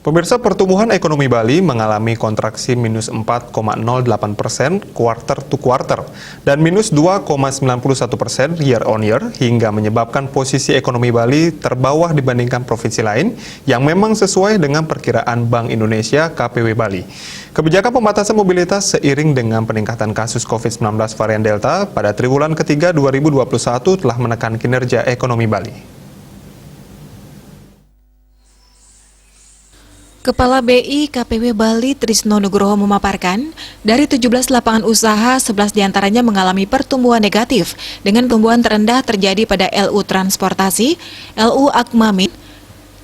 Pemirsa, pertumbuhan ekonomi Bali mengalami kontraksi minus 4,08% quarter to quarter dan minus 2,91% year on year hingga menyebabkan posisi ekonomi Bali terbawah dibandingkan provinsi lain yang memang sesuai dengan perkiraan Bank Indonesia KPW Bali. Kebijakan pembatasan mobilitas seiring dengan peningkatan kasus COVID-19 varian Delta pada triwulan ketiga 2021 telah menekan kinerja ekonomi Bali. Kepala BI KPW Bali Trisno Nugroho memaparkan, dari 17 lapangan usaha, 11 diantaranya mengalami pertumbuhan negatif, dengan pertumbuhan terendah terjadi pada LU Transportasi, LU Akmamin,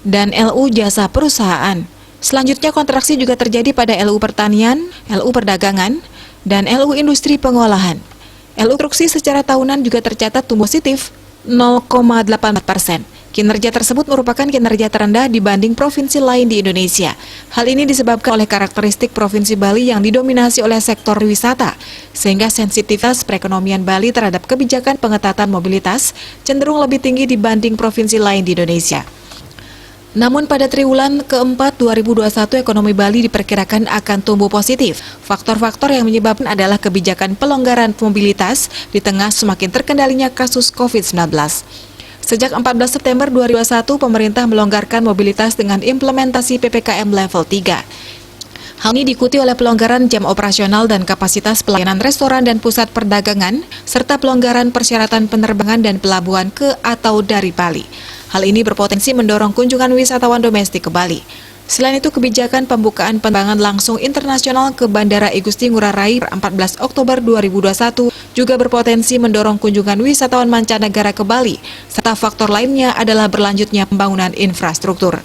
dan LU Jasa Perusahaan. Selanjutnya kontraksi juga terjadi pada LU Pertanian, LU Perdagangan, dan LU Industri Pengolahan. LU Konstruksi secara tahunan juga tercatat tumbuh positif 0,84%. Kinerja tersebut merupakan kinerja terendah dibanding provinsi lain di Indonesia. Hal ini disebabkan oleh karakteristik Provinsi Bali yang didominasi oleh sektor wisata, sehingga sensitivitas perekonomian Bali terhadap kebijakan pengetatan mobilitas cenderung lebih tinggi dibanding provinsi lain di Indonesia. Namun pada triwulan keempat 2021 ekonomi Bali diperkirakan akan tumbuh positif. Faktor-faktor yang menyebabkan adalah kebijakan pelonggaran mobilitas di tengah semakin terkendalinya kasus COVID-19. Sejak 14 September 2021, pemerintah melonggarkan mobilitas dengan implementasi PPKM level 3. Hal ini diikuti oleh pelonggaran jam operasional dan kapasitas pelayanan restoran dan pusat perdagangan, serta pelonggaran persyaratan penerbangan dan pelabuhan ke atau dari Bali. Hal ini berpotensi mendorong kunjungan wisatawan domestik ke Bali. Selain itu, kebijakan pembukaan penerbangan langsung internasional ke Bandara I Gusti Ngurah Rai per 14 Oktober 2021 juga berpotensi mendorong kunjungan wisatawan mancanegara ke Bali, serta faktor lainnya adalah berlanjutnya pembangunan infrastruktur.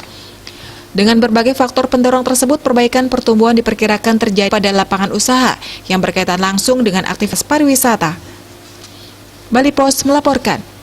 Dengan berbagai faktor pendorong tersebut, perbaikan pertumbuhan diperkirakan terjadi pada lapangan usaha yang berkaitan langsung dengan aktivitas pariwisata. Bali Post melaporkan.